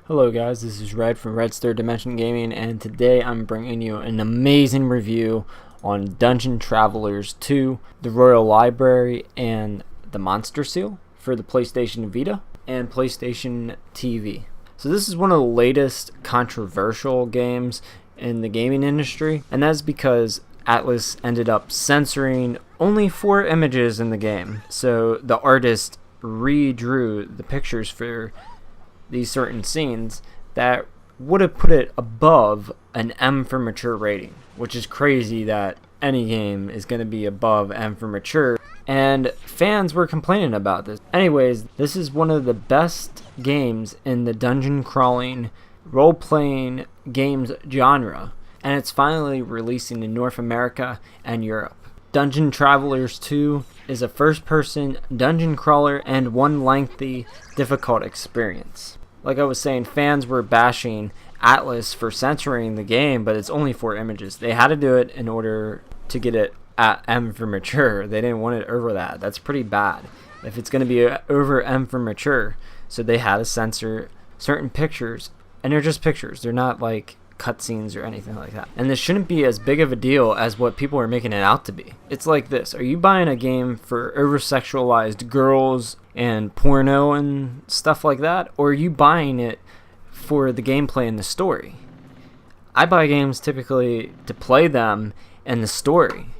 Hello guys, this is Red from Red's Third Dimension Gaming, and today I'm bringing you an amazing review on Dungeon Travelers 2, the Royal Library, and the Monster Seal for the PlayStation Vita and PlayStation TV. So this is one of the latest controversial games in the gaming industry, and that's because Atlas ended up censoring only 4 images in the game. So the artist redrew the pictures for these certain scenes that would have put it above an M for mature rating, which is crazy that any game is going to be above M for mature, and fans were complaining about this. Anyways, this is one of the best games in the dungeon crawling role-playing games genre, and it's finally releasing in North America and Europe. Dungeon Travelers 2 is a first-person dungeon crawler and one lengthy, difficult experience. Like I was saying, fans were bashing Atlas for censoring the game, but it's only 4 images. They had to do it in order to get it at M for mature. They didn't want it over that. That's pretty bad if it's going to be over M for mature. So they had to censor certain pictures, and they're just pictures. They're not like cutscenes or anything like that. And this shouldn't be as big of a deal as what people are making it out to be. It's like this: are you buying a game for over-sexualized girls and porno and stuff like that, or are you buying it for the gameplay and the story? I buy games typically to play them and the story.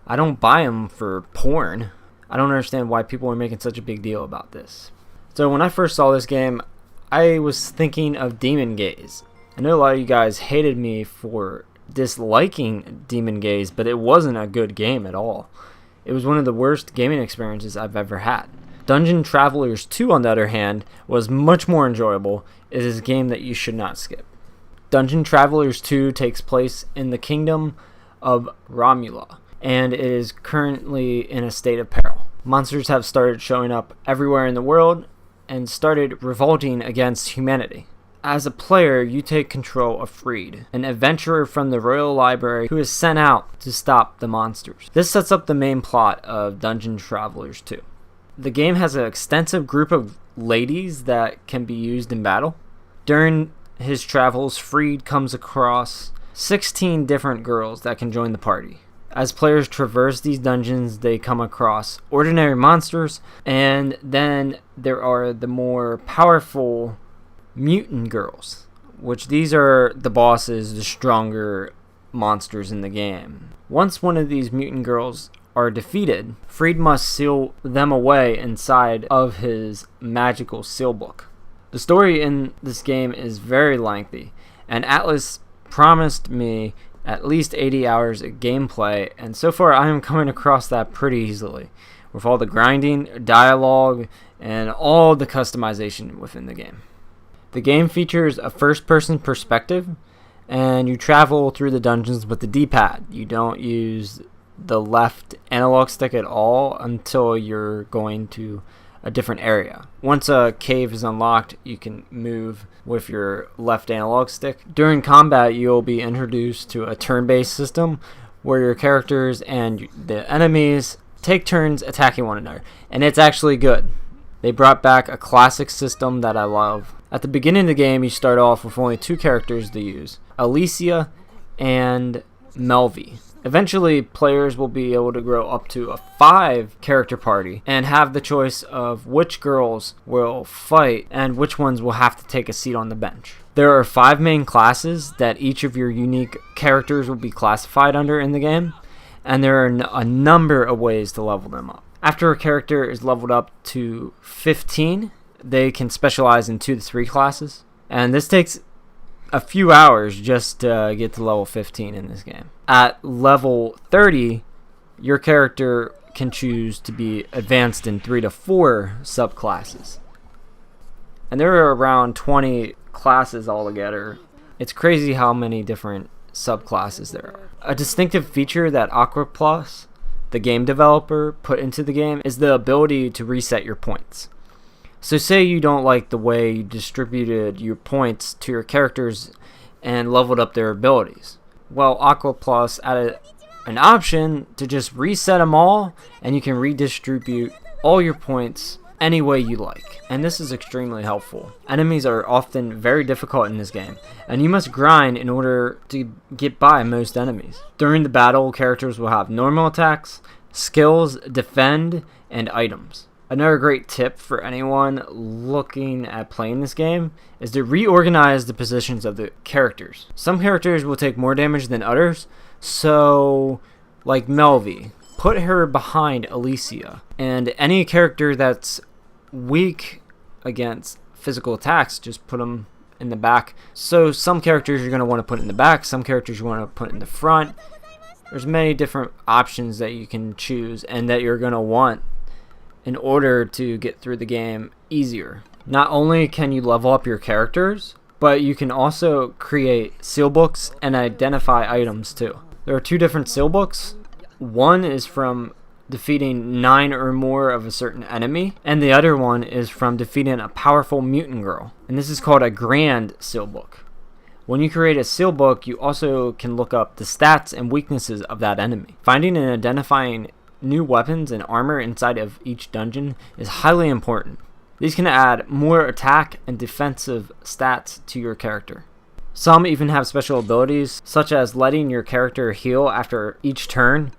I don't buy them for porn. I don't understand why people are making such a big deal about this. So when I first saw this game, I was thinking of Demon Gaze. I know a lot of you guys hated me for disliking Demon Gaze, but it wasn't a good game at all. It was one of the worst gaming experiences I've ever had. Dungeon Travelers 2, on the other hand, was much more enjoyable. It is a game that you should not skip. Dungeon Travelers 2 takes place in the kingdom of Romulea, and it is currently in a state of peril. Monsters have started showing up everywhere in the world and started revolting against humanity. As a player, you take control of Freed, an adventurer from the Royal Library who is sent out to stop the monsters. This sets up the main plot of Dungeon Travelers 2. The game has an extensive group of ladies that can be used in battle. During his travels, Freed comes across 16 different girls that can join the party. As players traverse these dungeons, they come across ordinary monsters, and then there are the more powerful mutant girls, which these are the bosses, the stronger monsters in the game. Once one of these mutant girls are defeated, Freed must seal them away inside of his magical seal book. The story in this game is very lengthy, and Atlas promised me at least 80 hours of gameplay, and so far I am coming across that pretty easily, with all the grinding, dialogue, and all the customization within the game. The game features a first-person perspective, and you travel through the dungeons with the D-pad. You don't use the left analog stick at all until you're going to a different area. Once a cave is unlocked, you can move with your left analog stick. During combat, you'll be introduced to a turn-based system where your characters and the enemies take turns attacking one another, and it's actually good. They brought back a classic system that I love. At the beginning of the game, you start off with only 2 characters to use, Alicia and Melvi. Eventually, players will be able to grow up to a 5-character party and have the choice of which girls will fight and which ones will have to take a seat on the bench. There are 5 main classes that each of your unique characters will be classified under in the game, and there are a number of ways to level them up. After a character is leveled up to 15, they can specialize in 2 to 3 classes, and this takes a few hours just to get to level 15 in this game. At level 30, your character can choose to be advanced in 3 to 4 subclasses. And there are around 20 classes altogether. It's crazy how many different subclasses there are. A distinctive feature that Aqua Plus, the game developer, put into the game is the ability to reset your points. So say you don't like the way you distributed your points to your characters and leveled up their abilities. Well, Aqua Plus added an option to just reset them all, and you can redistribute all your points any way you like, and this is extremely helpful. Enemies are often very difficult in this game, and you must grind in order to get by most enemies. During the battle, characters will have normal attacks, skills, defend, and items. Another great tip for anyone looking at playing this game is to reorganize the positions of the characters. Some characters will take more damage than others, so like Melvi, put her behind Alicia. And any character that's weak against physical attacks, just put them in the back. So some characters you're going to want to put in the back, some characters you want to put in the front. There's many different options that you can choose and that you're going to want in order to get through the game easier. Not only can you level up your characters, but you can also create seal books and identify items too. There are 2 different seal books. One is from defeating 9 or more of a certain enemy, and the other one is from defeating a powerful mutant girl. And this is called a grand seal book. When you create a seal book, you also can look up the stats and weaknesses of that enemy. Finding and identifying new weapons and armor inside of each dungeon is highly important. These can add more attack and defensive stats to your character. Some even have special abilities, such as letting your character heal after each turn,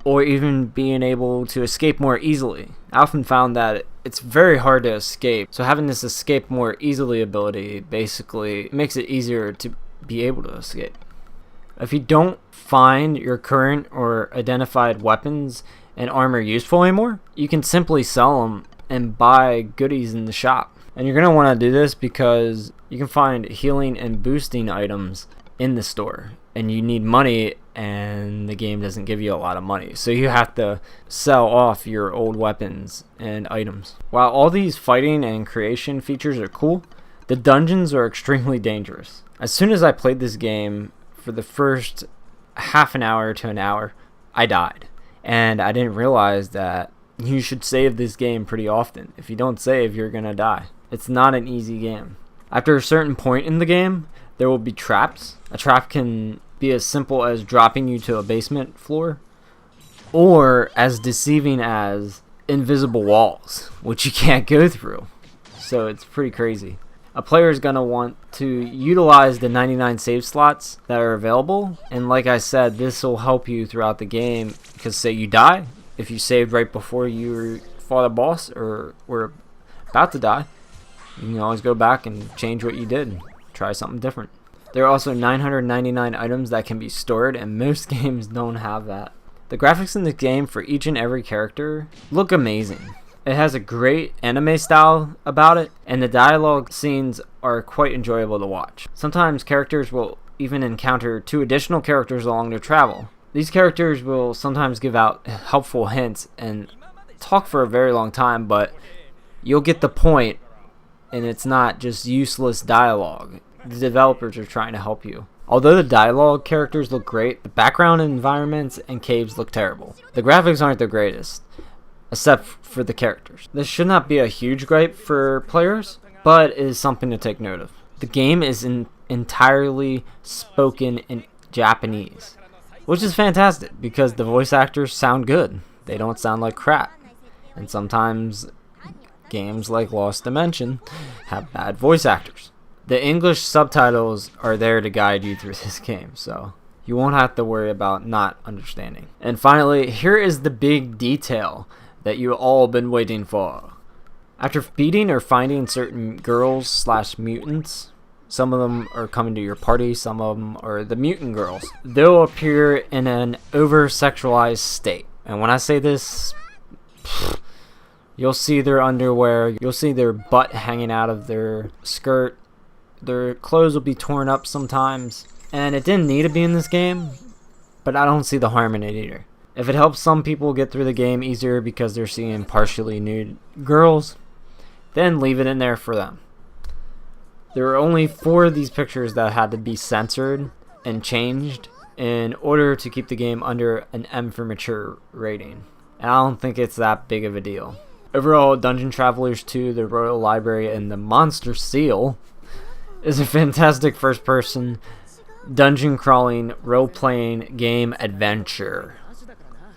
or even being able to escape more easily. I often found that it's very hard to escape, so having this escape more easily ability basically makes it easier to be able to escape. If you don't find your current or identified weapons and armor useful anymore, you can simply sell them and buy goodies in the shop. And you're going to want to do this because you can find healing and boosting items in the store, and you need money, and the game doesn't give you a lot of money, so you have to sell off your old weapons and items. While all these fighting and creation features are cool, the dungeons are extremely dangerous. As soon as I played this game, for the first half an hour to an hour, I died, and I didn't realize that you should save this game pretty often. If you don't save, you're gonna die. It's not an easy game. After a certain point in the game, there will be traps. A trap can be as simple as dropping you to a basement floor, or as deceiving as invisible walls, which you can't go through. So it's pretty crazy. A player is going to want to utilize the 99 save slots that are available, and like I said, this will help you throughout the game, because say you die, if you saved right before you fought a boss or were about to die, you can always go back and change what you did and try something different. There are also 999 items that can be stored, and most games don't have that. The graphics in the game for each and every character look amazing. It has a great anime style about it, and the dialogue scenes are quite enjoyable to watch. Sometimes characters will even encounter 2 additional characters along their travel. These characters will sometimes give out helpful hints and talk for a very long time, but you'll get the point, and it's not just useless dialogue. The developers are trying to help you. Although the dialogue characters look great, the background environments and caves look terrible. The graphics aren't the greatest, except for the characters. This should not be a huge gripe for players, but it is something to take note of. The game is entirely spoken in Japanese, which is fantastic because the voice actors sound good. They don't sound like crap. And sometimes games like Lost Dimension have bad voice actors. The English subtitles are there to guide you through this game, so you won't have to worry about not understanding. And finally, here is the big detail that you've all been waiting for. After beating or finding certain girls/mutants, some of them are coming to your party, some of them are the mutant girls, they'll appear in an over-sexualized state. And when I say this, you'll see their underwear, you'll see their butt hanging out of their skirt, their clothes will be torn up sometimes, and it didn't need to be in this game, but I don't see the harm in it either. If it helps some people get through the game easier because they're seeing partially nude girls, then leave it in there for them. There were only 4 of these pictures that had to be censored and changed in order to keep the game under an M for mature rating. And I don't think it's that big of a deal. Overall, Dungeon Travelers 2, the Royal Library, and the Monster Seal is a fantastic first-person dungeon crawling role-playing game adventure.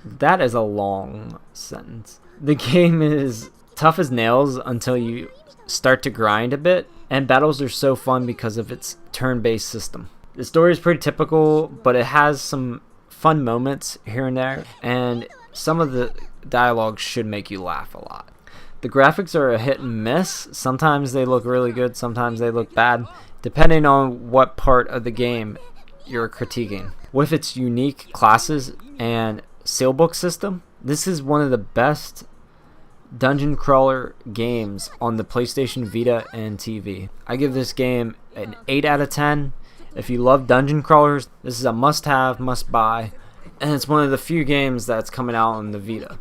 That is a long sentence. The game is tough as nails until you start to grind a bit, and battles are so fun because of its turn-based system. The story is pretty typical, but it has some fun moments here and there, and some of the dialogue should make you laugh a lot. The graphics are a hit and miss. Sometimes they look really good, sometimes they look bad, depending on what part of the game you're critiquing. With its unique classes and sealbook system, this is one of the best dungeon crawler games on the PlayStation Vita and TV. I give this game an 8 out of 10. If you love dungeon crawlers, this is a must-have, must-buy, and it's one of the few games that's coming out on the Vita.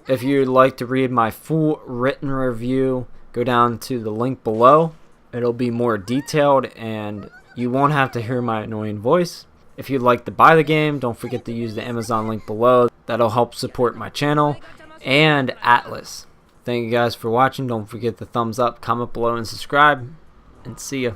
If you'd like to read my full written review, go down to the link below. It'll be more detailed and you won't have to hear my annoying voice. If you'd like to buy the game, don't forget to use the Amazon link below. That'll help support my channel and Atlas. Thank you guys for watching. Don't forget the thumbs up, comment below, and subscribe. And see ya.